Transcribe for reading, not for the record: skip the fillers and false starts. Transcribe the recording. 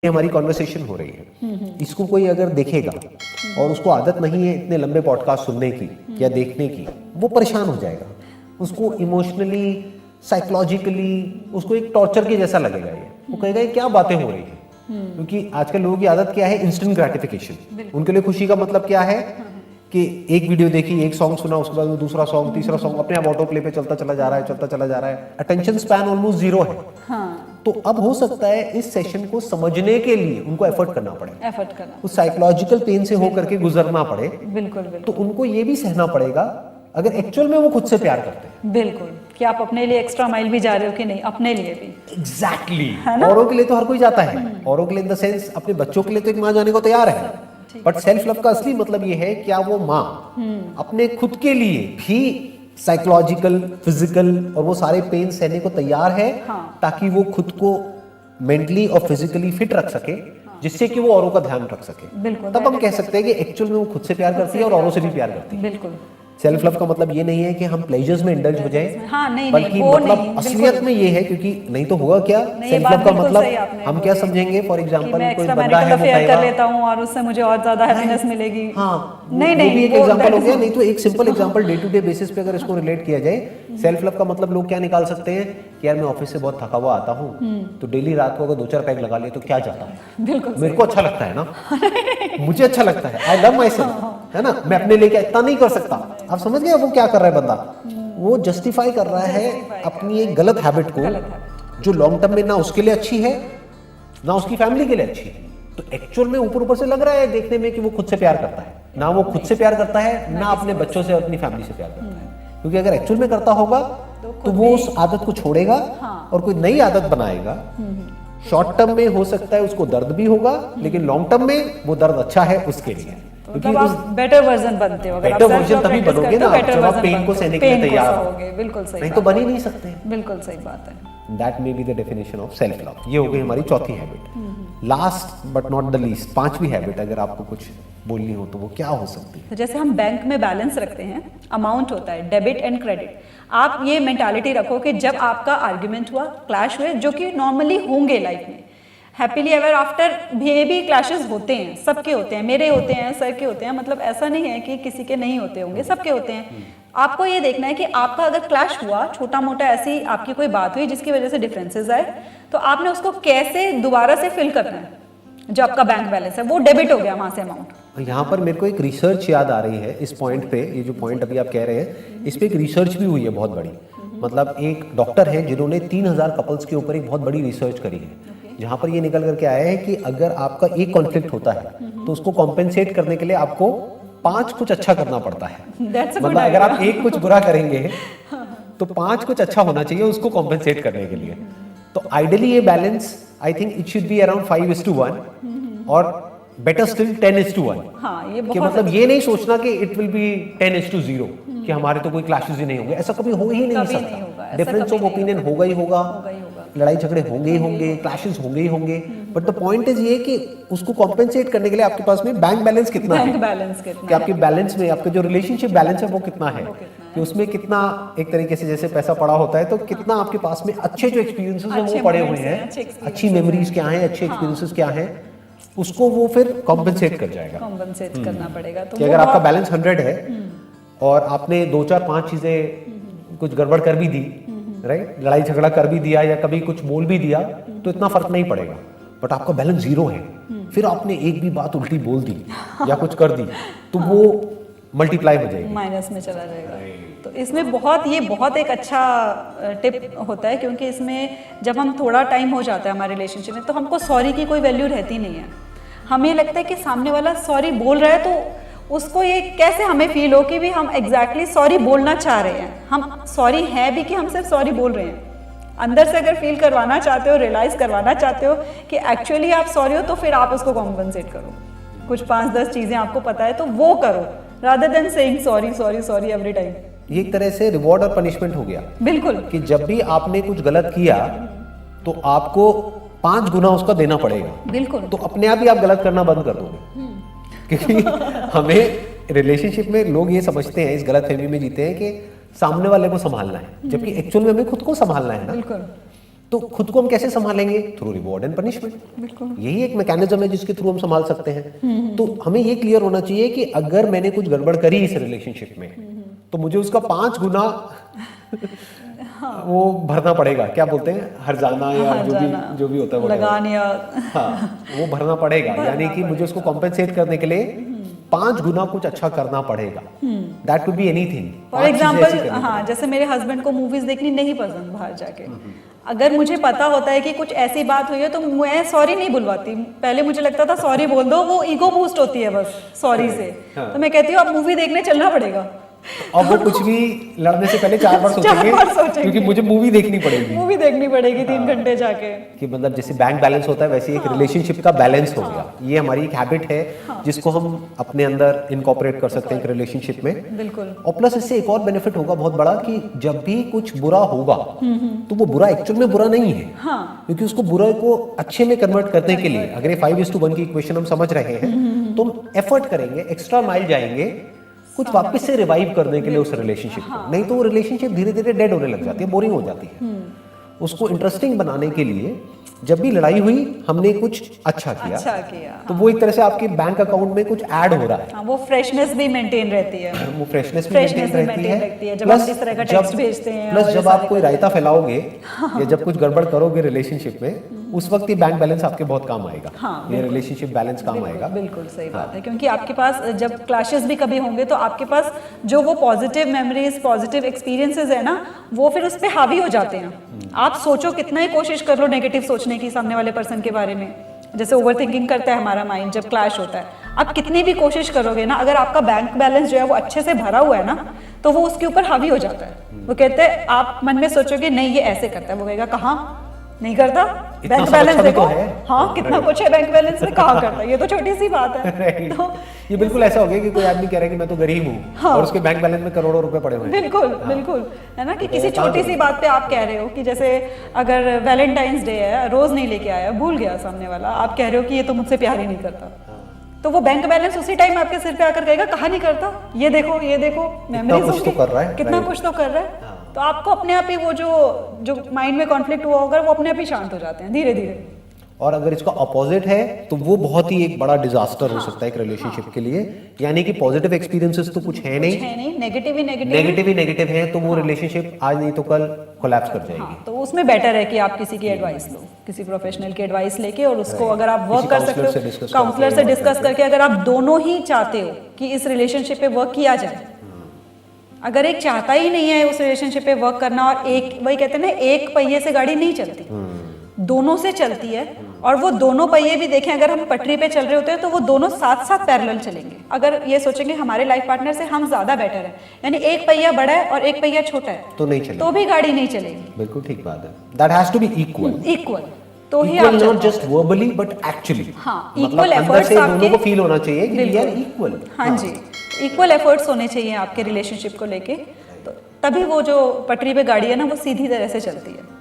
ये हमारी कॉन्वर्सेशन हो रही है, इसको कोई अगर देखेगा और उसको आदत नहीं है इतने लंबे पॉडकास्ट सुनने की या देखने की, वो परेशान हो जाएगा। उसको इमोशनली साइकोलॉजिकली उसको एक टॉर्चर के जैसा लगेगा। ये वो कहेगा ये क्या बातें हो रही है, क्योंकि आजकल लोगों की आदत क्या है, इंस्टेंट ग्रेटिफिकेशन। उनके लिए खुशी का मतलब क्या है कि एक वीडियो देखी, एक सॉन्ग सुना, उसके बाद दूसरा सॉन्ग, तीसरा सॉन्ग अपने आप ऑटो प्ले पे चलता चला जा रहा है। अटेंशन स्पैन ऑलमोस्ट जीरो है। तो अब हो सकता है इस सेशन को समझने के लिए उनको एफर्ट करना पड़े, उस साइकोलॉजिकल पेन से होकर के गुजरना पड़े। बिल्कुल। तो उनको ये भी सहना पड़ेगा अगर एक्चुअल में वो खुद से प्यार करते हैं। बिल्कुल, कि आप अपने लिए एक्स्ट्रा माइल भी जा रहे हो कि नहीं, अपने लिए भी। एग्जैक्टली। औरों के लिए तो हर कोई जाता है, औरों के लिए इन द सेंस अपने बच्चों के लिए तो एक माँ जाने को तैयार है, बट सेल्फ लव का असली मतलब ये है क्या वो माँ अपने खुद के लिए भी साइकोलॉजिकल, फिजिकल और वो सारे पेन सहने को तैयार है, ताकि वो खुद को मेंटली और फिजिकली फिट रख सके, जिससे कि वो औरों का ध्यान रख सके। तब हम कह सकते हैं कि एक्चुअल में वो खुद से प्यार करती है और औरों से भी प्यार करती है। बिल्कुल। सेल्फ लव का मतलब ये नहीं है कि हम प्लेजर्स में इंडल्ज हो जाएं, बल्कि वो मतलब नहीं, असलियत में ये है, क्योंकि नहीं तो होगा क्या, सेल्फ लव का मतलब हम क्या समझेंगे, फॉर एग्जांपल कोई बंदा है वो कहेगा कर लेता हूं और उससे मुझे और ज्यादा हैप्पीनेस मिलेगी। हाँ, नहीं वो भी एक एग्जांपल हो गया। नहीं तो एक simple example day to day basis पे अगर इसको रिलेट किया जाए, सेल्फ लव का मतलब लोग क्या निकाल सकते हैं कि यार मैं ऑफिस से बहुत थका हुआ आता हूँ, तो डेली रात को अगर 2-4 पैग लगा लिए तो क्या जाता है, बिल्कुल मेरे को अच्छा लगता है ना, मुझे अच्छा लगता है, आई लव माई सेल्फ, है ना, मैं अपने लिए क्या इतना नहीं कर सकता। आप समझ गए वो क्या कर रहा है बंदा, वो जस्टिफाई कर रहा है अपनी एक गलत हैबिट को, जो लॉन्ग टर्म में ना उसके लिए अच्छी है ना उसकी फैमिली के लिए अच्छी है। तो एक्चुअल में ऊपर ऊपर से लग रहा है देखने में कि वो खुद से प्यार करता है, ना वो खुद से प्यार करता है, ना अपने बच्चों से अपनी फैमिली से प्यार करता है। क्योंकि अगर एक्चुअल में करता होगा तो वो उस आदत को छोड़ेगा और कोई नई आदत बनाएगा। शॉर्ट टर्म में हो सकता है उसको दर्द भी होगा, लेकिन लॉन्ग टर्म में वो दर्द अच्छा है उसके लिए, क्योंकि आप बेटर वर्जन बनते हो। बेटर वर्जन तभी बनोगे ना जब आप पेन को सहने के लिए तैयार होगे। बिल्कुल सही, नहीं तो बन ही नहीं सकते। बिल्कुल सही बात है। That may be the definition of self love. ये हो गई हमारी चौथी habit. Last but not the least, पांचवी हैबिट अगर आपको कुछ बोलनी हो तो वो क्या हो सकती है? तो जैसे हम बैंक में बैलेंस रखते हैं, अमाउंट होता है डेबिट एंड क्रेडिट। आप ये मेंटालिटी रखो कि जब आपका आर्ग्यूमेंट हुआ, क्लैश हुए, जो कि नॉर्मली होंगे लाइफ में, हैप्पीली एवर आफ्टर भी क्लैशेस होते हैं, सबके होते हैं, मेरे होते हैं, सर के होते हैं, मतलब ऐसा नहीं है कि किसी के नहीं होते होंगे, सबके होते हैं। आपको ये देखना है कि आपका अगर क्लैश हुआ, छोटा मोटा ऐसी आपकी कोई बात हुई जिसकी वजह से डिफरेंसेस आए, तो आपने उसको कैसे दोबारा से फिल करना है। जो आपका बैंक बैलेंस है वो डेबिट हो गया वहां से अमाउंट। यहाँ पर मेरे को एक रिसर्च याद आ रही है इस पॉइंट पे, ये जो पॉइंट अभी आप कह रहे हैं इस पे एक रिसर्च भी हुई है बहुत बड़ी। मतलब एक डॉक्टर है जिन्होंने 3000 कपल्स के ऊपर एक बहुत बड़ी रिसर्च करी है, जहां पर ये निकल करके आया है कि अगर आपका एक कॉन्फ्लिक्ट होता है तो उसको कॉम्पेंसेट करने के लिए आपको 5 कुछ अच्छा करना पड़ता है। मतलब अगर आप एक कुछ बुरा करेंगे तो 5 कुछ अच्छा होना चाहिए उसको कॉम्पेंसेट करने के लिए। तो आइडियली ये balance I think it should be around 5:1 और बेटर स्टिल 10:1। हाँ, ये कि मतलब ये नहीं सोचना कि इट विल बी 10:0 कि हमारे तो कोई क्लैशेस ही नहीं होंगे, ऐसा कभी हो ही नहीं सकता। डिफरेंस ऑफ ओपिनियन होगा ही होगा, लड़ाई झगड़े होंगे ही होंगे, क्लैशेस होंगे ही होंगे, बट द पॉइंट इज ये कि उसको कॉम्पेंसेट करने के लिए आपके पास में बैंक बैलेंस कितना है, कि आपके बैलेंस में आपका जो रिलेशनशिप बैलेंस है वो कितना है, कि उसमें कितना एक तरीके से जैसे पैसा पड़ा होता है तो कितना आपके पास में अच्छे जो एक्सपीरियंसेस हैं वो पड़े हुए हैं, अच्छी मेमोरीज क्या हैं, अच्छे एक्सपीरियंसेस क्या हैं, उसको वो फिर कॉम्पेंसेट कर जाएगा। कॉम्पेंसेट करना पड़ेगा। तो कि अगर आपका बैलेंस 100 है और आपने 2-4-5 चीजें कुछ गड़बड़ कर भी दी, राइट, लड़ाई झगड़ा कर भी दिया या कभी कुछ बोल भी दिया, तो इतना फर्क नहीं पड़ेगा। बट आपका बैलेंस 0 है, फिर आपने एक भी बात उल्टी बोल दी या कुछ कर दी तो वो मल्टीप्लाई हो जाएगी, माइनस में चला जाएगा। तो इसमें ये बहुत एक अच्छा टिप होता है, क्योंकि इसमें जब हम थोड़ा टाइम हो जाता है हमारे रिलेशनशिप में, तो हमको सॉरी की कोई वैल्यू रहती नहीं है। हमें लगता है कि सामने वाला सॉरी बोल रहा है तो उसको ये कैसे हमें फील हो कि भी हम एग्जैक्टली सॉरी बोलना चाह रहे हैं, हम सॉरी है भी कि हम सिर्फ सॉरी बोल रहे हैं। अंदर से अगर फील करवाना चाहते हो, रियलाइज करवाना चाहते हो कि एक्चुअली आप सॉरी हो, तो फिर आप उसको कॉम्पनसेट करो। कुछ 5-10 चीजें आपको पता है तो वो करो, rather than saying sorry sorry sorry every time. ये एक तरह से रिवॉर्ड और पनिशमेंट हो गया। बिल्कुल, कि जब भी आपने कुछ गलत किया तो आपको 5 गुना उसका देना पड़ेगा। बिल्कुल, तो अपने आप ही आप गलत करना बंद कर दोगे। क्योंकि हमें रिलेशनशिप में लोग ये समझते हैं, इस गलत फहमी में जीते हैं कि सामने वाले को संभालना है, जबकि एक्चुअल में हमें खुद को संभालना है ना। बिल्कुल। तो खुद को हम कैसे संभालेंगे? Through reward and punishment. बिल्कुल। यही एक मैकेनिज्म है जिसके थ्रू हम संभाल सकते हैं। तो हमें ये क्लियर होना चाहिए कि अगर मैंने कुछ गड़बड़ करी इस रिलेशनशिप में तो मुझे उसका 5 गुना वो भरना पड़ेगा। क्या बोलते हैं, हर्जाना या जो भी होता है लगान या हाँ, वो भरना पड़ेगा। यानी कि मुझे उसको कॉम्पेंसेट करने के लिए 5 गुना कुछ अच्छा करना पड़ेगा। That could be anything. For example, हाँ, जैसे मेरे हस्बैंड को मूवीज देखनी नहीं पसंद बाहर जाके, अगर मुझे पता होता है कि कुछ ऐसी बात हुई है तो मैं सॉरी नहीं बुलवाती। पहले मुझे लगता था सॉरी बोल दो, वो ईगो बूस्ट होती है बस सॉरी से। तो मैं कहती हूँ अब मूवी देखने चलना पड़ेगा। अब वो कुछ भी लड़ने से पहले 4 बार सोचेंगे क्योंकि मुझे मूवी देखनी पड़ेगी। मूवी देखनी पड़ेगी 3 घंटे जाके। कि मतलब जैसे बैंक बैलेंस होता है वैसे एक रिलेशनशिप का बैलेंस हो गया। ये हमारी एक हैबिट है जिसको हम अपने अंदर इनकॉर्पोरेट कर सकते हैं एक रिलेशनशिप में। बिल्कुल। और प्लस इससे एक और बेनिफिट होगा बहुत बड़ा कि जब भी कुछ बुरा होगा तो वो बुरा एक्चुअल में बुरा नहीं है। क्योंकि उसको बुरा को अच्छे में कन्वर्ट करने के लिए अगर ये 5:1 की इक्वेशन हम समझ रहे हैं तो हम एफर्ट करेंगे, एक्स्ट्रा माइल जाएंगे कुछ वापस से रिवाइव करने के लिए उस रिलेशनशिप को। नहीं तो वो रिलेशनशिप धीरे धीरे डेड होने लग जाती है, बोरिंग हो जाती है। उसको इंटरेस्टिंग बनाने के लिए जब भी लड़ाई हुई हमने कुछ अच्छा किया तो वो एक तरह से आपके बैंक अकाउंट में कुछ ऐड हो रहा है। हाँ, वो फ्रेशनेस भी मेंटेन रहती है। वो फ्रेशनेस भी मेंटेन रहती है। जब हम इस तरह का टेक्स्ट भेजते हैं। प्लस जब आप कोई रायता फैलाओगे या जब कुछ गड़बड़ करोगे रिलेशनशिप में उस वक्त ये बैंक बैलेंस आपके बहुत काम आएगा। ये रिलेशनशिप बैलेंस काम आएगा। बिल्कुल सही बात है। क्योंकि आपके पास जब क्लैशेस भी कभी होंगे तो आपके पास जो वो पॉजिटिव मेमोरीज, पॉजिटिव एक्सपीरियंसेस है ना, वो फिर उस पर हावी हो जाते हैं। आप सोचो कितना ही कोशिश कर लो नेगेटिव सोचने की सामने वाले पर्सन के बारे में, जैसे ओवरथिंकिंग करता है हमारा माइंड जब क्लैश होता है, आप कितनी भी कोशिश करोगे ना, अगर आपका बैंक बैलेंस जो है वो अच्छे से भरा हुआ है ना, तो वो उसके ऊपर हावी हो जाता है। वो कहते हैं, आप मन में सोचोगे नहीं ये ऐसे करता है, वो कहेगा कहाँ नहीं करता, बैंक बैलेंस देखो, हाँ कितना कुछ है बैंक बैलेंस में, कहाँ करता है, ये तो छोटी सी बात है। तो ये बिल्कुल ऐसा हो गया कि कोई आदमी कह रहा है कि मैं तो गरीब हूँ और उसके बैंक बैलेंस में करोड़ों रुपए पड़े हुए हैं। बिल्कुल बिल्कुल, है ना, कि किसी छोटी सी बात पे आप कह रहे हो कि जैसे अगर वैलेंटाइंस डे है, रोज नहीं लेके आया, भूल गया सामने वाला, आप कह रहे हो कि ये तो मुझसे प्यार ही नहीं करता, तो वो बैंक बैलेंस उसी टाइम आपके सिर पे आकर कहेगा कहाँ नहीं करता, ये देखो मेमोरीज कुछ तो कर रहा है, कितना कुछ तो कर रहा है। तो आपको अपने आप ही वो जो माइंड में कॉन्फ्लिक्ट हुआ होगा वो अपने आप ही शांत हो जाते हैं धीरे धीरे। और अगर इसका अपोजिट है तो वो बहुत ही एक बड़ा डिजास्टर हो सकता है एक रिलेशनशिप के लिए। यानी कि पॉजिटिव एक्सपीरियंसेस तो कुछ है नहीं, नेगेटिव ही नेगेटिव है, तो वो रिलेशनशिप आज नहीं तो कल कोलैप्स कर जाएगी। तो उसमें बेटर है कि आप किसी की एडवाइस लो, किसी प्रोफेशनल की एडवाइस लेके, और उसको अगर आप वर्क कर सकते हो काउंसलर से डिस्कस करके, अगर आप दोनों ही चाहते हो कि इस रिलेशनशिप पे वर्क किया जाए, अगर एक चाहता ही नहीं है उस रिलेशनशिप पे वर्क करना, और एक, वही कहते हैं ना, एक पहिए से गाड़ी नहीं चलती, दोनों से चलती है, और वो दोनों पहिए भी देखें, अगर हम पटरी पे चल रहे होते हैं तो वो दोनों साथ साथ पैरेलल चलेंगे। अगर ये सोचेंगे हमारे लाइफ पार्टनर से हम ज्यादा बेटर है, यानी एक पहिया बड़ा है और एक पहिया छोटा है, तो नहीं चलेगी, तो भी गाड़ी नहीं चलेगी। बिल्कुल ठीक बात है। That has to be equal, तो ही आप not just verbally but actually, हाँ, इक्वल एफर्ट्स दोनों को फील होना चाहिए कि वी आर इक्वल। हाँ जी, इक्वल एफर्ट्स होने चाहिए आपके रिलेशनशिप को लेके, तो तभी वो जो पटरी पे गाड़ी है ना वो सीधी तरह से चलती है।